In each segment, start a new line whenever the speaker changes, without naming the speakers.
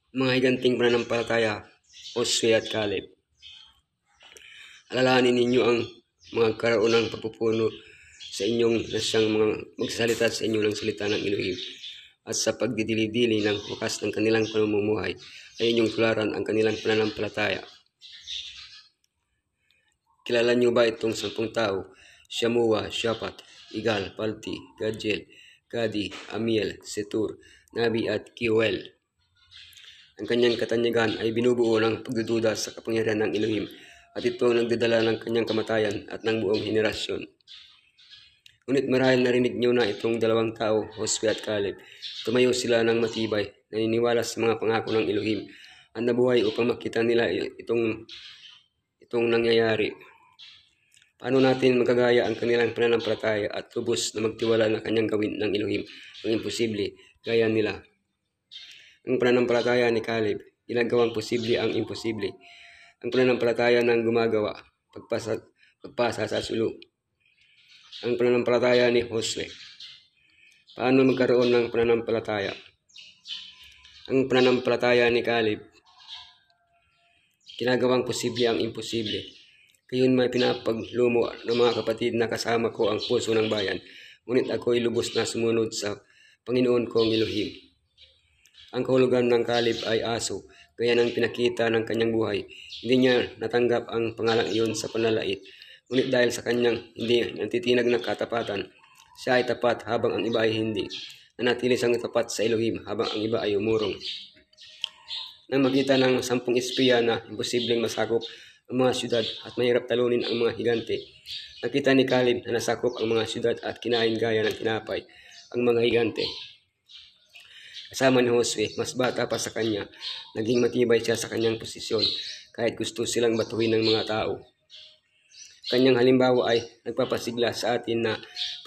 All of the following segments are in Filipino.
Mga higanting pananampalataya, Josue at Caleb. Alalahanin ninyo ang mga karaunang pagpupuno sa inyong nasyang mga magsasalita sa inyo ng salita ng Elohim, at sa pagdidili-dili ng wakas ng kanilang pamumuhay ay inyong tularan ang kanilang pananampalataya. Kilala niyo ba itong 10 tao? Shamua, Shapat, Igal, Palti, Gadjel, Gadi, Amiel, Setur, Nabi at Kiwel. Ang kanyang katanyagan ay binubuo ng pagdududa sa kapangyarihan ng Elohim, at ito ang nagdadala ng kanyang kamatayan at ng buong henerasyon. Ngunit marahil narinig niyo na itong 2 tao, Josue at Caleb. Tumayo sila ng matibay, naniniwala sa mga pangako ng Elohim, at nabuhay upang makita nila itong nangyayari. Paano natin magagaya ang kanilang pananampalataya at lubos na magtiwala na kanyang gawin ng Elohim ang imposible gaya nila? Ang pananampalataya ni Caleb, ginagawang posible ang imposible. Ang pananampalataya ng gumagawa, pagpasa sa sulok. Ang pananampalataya ni Josue. Paano magkaroon ng pananampalataya? Ang pananampalataya ni Caleb, ginagawang posible ang imposible. Kayon may pinapaglumo ng mga kapatid na kasama ko ang puso ng bayan, ngunit ako'y lubos na sumunod sa Panginoon kong Elohim. Ang kahulugan ng Caleb ay aso, gaya ng pinakita ng kanyang buhay. Hindi niya natanggap ang pangalang iyon sa panlalait, ngunit dahil sa kanyang hindi natitinag ng katapatan, siya ay tapat habang ang iba ay hindi. Nanatili siyang tapat sa Elohim habang ang iba ay umurong. Nang makita ng 10 espiya na imposibleng masakop ang mga syudad at mahirap talunin ang mga higante, nakita ni Caleb na nasakop ang mga syudad at kinain gaya ng tinapay ang mga higante. Kasama ni Josue, mas bata pa sa kanya, naging matibay siya sa kanyang posisyon kahit gusto silang batuhin ng mga tao. Kanyang halimbawa ay nagpapasigla sa atin na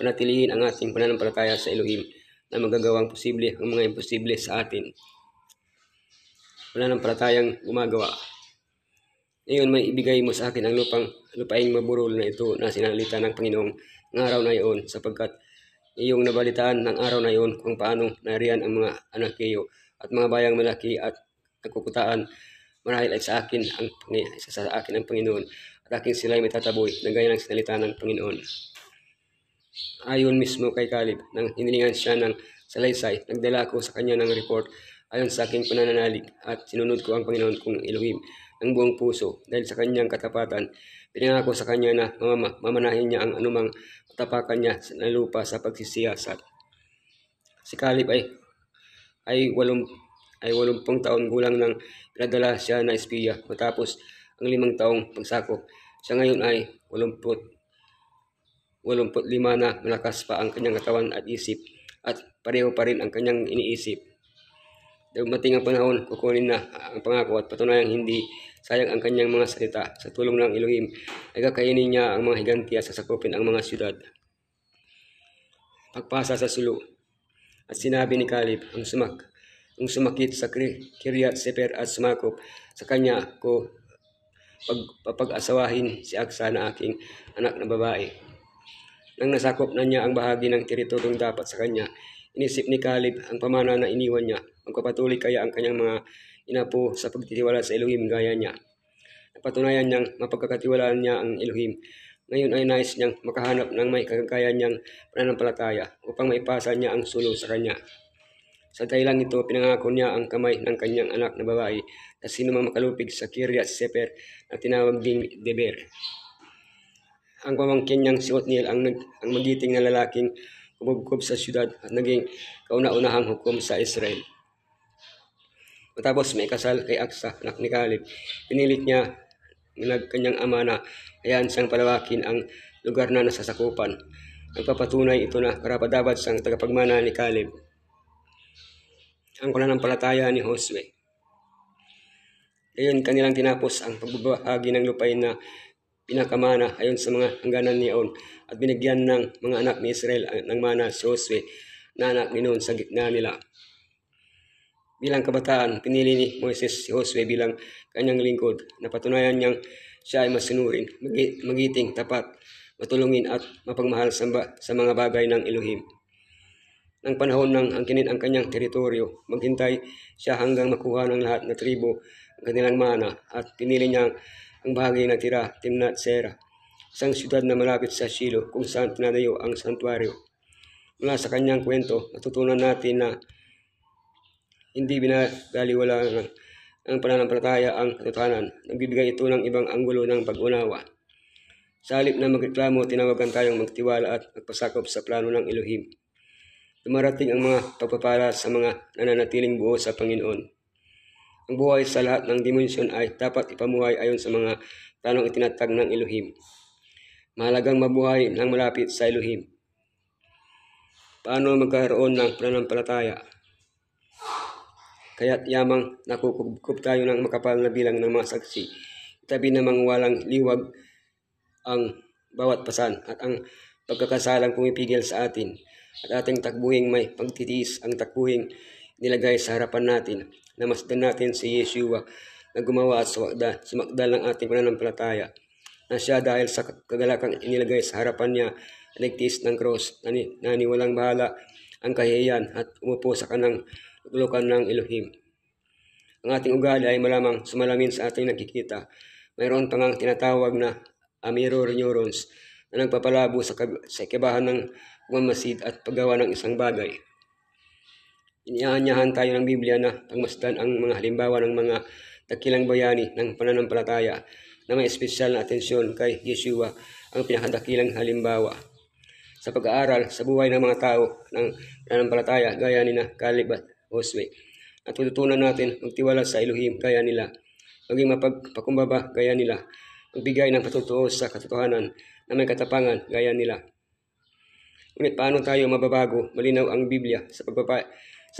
panatilihin ang ating pananampalataya sa Elohim na magagawang posible ang mga imposible sa atin. Pananampalatayang gumagawa. Ngayon may ibigay mo sa akin ang lupaing maburol na ito na sinalita ng Panginoong ng araw na iyon, sapagkat iyong nabalitaan ng araw na iyon kung paano nariyan ang mga Anakeyo at mga bayang malaki at nagkukutaan. Marahil ay sa akin ang Panginoon, at aking sila'y may tataboy na gaya ng sinalita ng Panginoon. Ayon mismo kay Caleb, nang hinilingan siya ng salaysay, nagdala ako sa kanya ng report ayon sa aking panananalig, at sinunod ko ang Panginoon kong Elohim ng buong puso. Dahil sa kanyang katapatan, pinangako sa kanya na mamanahin niya ang anumang katapakan niya na lupa sa pagsisiyasat. Si Caleb ay 80 taon gulang nang pinadala siya na espiya matapos ang 5 taong pagsakop. Siya ngayon ay 85 na, malakas pa ang kanyang katawan at isip, at pareho pa rin ang kanyang iniisip. Dumating ang panahon, kukunin na ang pangako at patunayang hindi sayang ang kanyang mga salita. Sa tulong ng Elohim ay kakainin niya ang mga higanti at sasakupin ang mga syudad. Pagpasa sa sulo. At sinabi ni Caleb, ang sumakit sa Kiryat Sefer at sumakop sa kanya ko papag-asawahin si Aksa na aking anak na babae. Nang nasakop na niya ang bahagi ng teritoryong dapat sa kanya, inisip ni Caleb ang pamana na iniwan niya. Magpapatuloy kaya ang kanyang mga inapo sa pagtitiwala sa Elohim gaya niya. Napatunayan niyang mapagkakatiwalaan niya ang Elohim. Ngayon ay nais niyang makahanap ng may kagaya niyang pananampalataya upang maipasa niya ang sulo sa kanya. Sa dahilan nito, pinangako niya ang kamay ng kanyang anak na babae na sino mang makalupig sa Kiryat Sefer na tinawag ding Deber. Ang pamangkin niyang si Otniel ang magiting na lalaking kumugkob sa syudad at naging kauna-unahang hukom sa Israel. Matapos may kasal kay Aksa, anak ni Caleb, pinilit niya ng kanyang ama na hayaan siyang palawakin ang lugar na nasasakupan. Nagpapatunay ito na karapat-dapat siyang tagapagmana ni Caleb. Ang pananampalataya ni Josue. Ngayon kanilang tinapos ang pagbabahagi ng lupain na pinakamana ayon sa mga hangganan niyon, at binigyan ng mga anak ni Israel ng mana si Josue na anak ni Nun sa gitna nila. Bilang kabataan, pinili ni Moises si Josue bilang kanyang lingkod. Napatunayan niyang siya ay masunurin, magiting, tapat, matulungin at mapagmahal sa mga bagay ng Elohim. ng panahon ng angkinin ang kanyang teritoryo. Maghintay siya hanggang makuha ng lahat na tribo ang kanilang mana at pinili niya ang bahagi na tira, Timnat Sera, isang siyudad na malapit sa Shilo kung saan tinatayo ang santuario. Mula sa kanyang kwento, natutunan natin na hindi binabaliwala ng pananampalataya ang katotohanan. Nagbibigay ito ng ibang anggulo ng pag-unawa. Sa halip na magreklamo, tinawagan tayong magtiwala at magpasakop sa plano ng Elohim. Dumarating ang mga pagpapala sa mga nananatiling buo sa Panginoon. Ang buhay sa lahat ng dimensyon ay dapat ipamuhay ayon sa mga planong itinatag ng Elohim. Mahalagang mabuhay ng malapit sa Elohim. Paano magkaroon ng pananampalataya? Kaya't yamang nakukubkob tayo ng makapal na bilang ng mga saksi. Itabi namang walang liwag ang bawat pasan at ang pagkakasalang pumipigil sa atin at ating takbuhing may pagtitiis ang takbuhing nilagay sa harapan natin. Namasdan natin si Yeshua na gumawa at sumakdal ng ating pananampalataya na siya dahil sa kagalakang inilagay sa harapan niya nagtiis ng cross na niwalang bahala ang kahihiyan at umupo sa kanang lulukan ng Elohim. Ang ating ugali ay malamang sumalamin sa ating nakikita. Mayroon pang ang tinatawag na mirror neurons na nagpapalabo sa kibahan ng pagmamasid at paggawa ng isang bagay. Iniaanyahan tayo ng Biblia na pagmasdan ang mga halimbawa ng mga dakilang bayani ng pananampalataya na may espesyal na atensyon kay Yeshua ang pinakadakilang halimbawa. Sa pag-aaral sa buhay ng mga tao ng pananampalataya gaya ni Caleb at Josue, at tututunan natin magtiwala sa Elohim gaya nila, maging mapagpakumbaba gaya nila, magbigay ng patutuo sa katotohanan na may katapangan gaya nila. Ngunit paano tayo mababago? Malinaw ang Biblia sa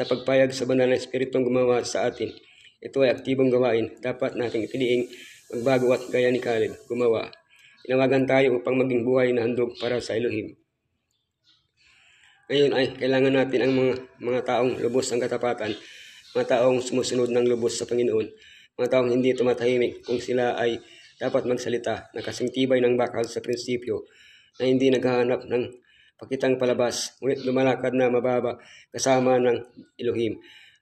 pagpayag sa banal na Espiritong gumawa sa atin. Ito ay aktibong gawain. Dapat nating piliing magbago at gaya ni Caleb gumawa. Tinawagan tayo upang maging buhay na handog para sa Elohim. Ngayon ay kailangan natin ang mga taong lubos ang katapatan, mga taong sumusunod ng lubos sa Panginoon, mga taong hindi tumatahimik kung sila ay dapat magsalita na kasing tibay ng bakal sa prinsipyo, na hindi naghahanap ng pakitang palabas, ngunit lumalakad na mababa kasama ng Elohim,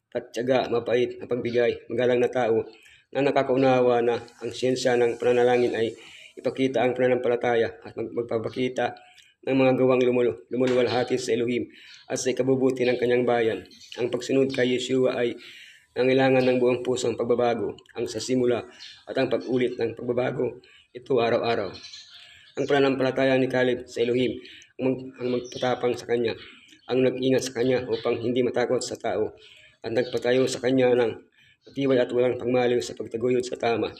at tiyaga, mapait, mapagbigay, magalang na tao na nakakaunawa na ang siyensya ng pananalangin ay ipakita ang pananampalataya at magpapakita ng mga gawang lumuluwalhati sa Elohim at sa ikabubuti ng kanyang bayan. Ang pagsunod kay Yeshua ay nangailangan ng buong pusong pagbabago, ang sasimula at ang pag-ulit ng pagbabago. Ito araw-araw. Ang pananampalataya ni Caleb sa Elohim ang magpatapang sa kanya, ang nag-ingat sa kanya upang hindi matakot sa tao at nagpatayo sa kanya ng matibay at walang pagmaliw sa pagtaguyod sa tama,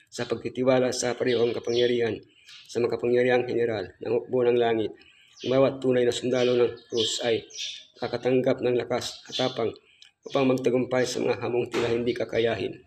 sa pagtitiwala sa parehong kapangyarihan, sa makapangyarihang general ng hukbo ng langit. Ang bawat tunay na sundalo ng krus ay kakatanggap ng lakas at tapang upang magtagumpay sa mga hamong tila hindi kakayahin.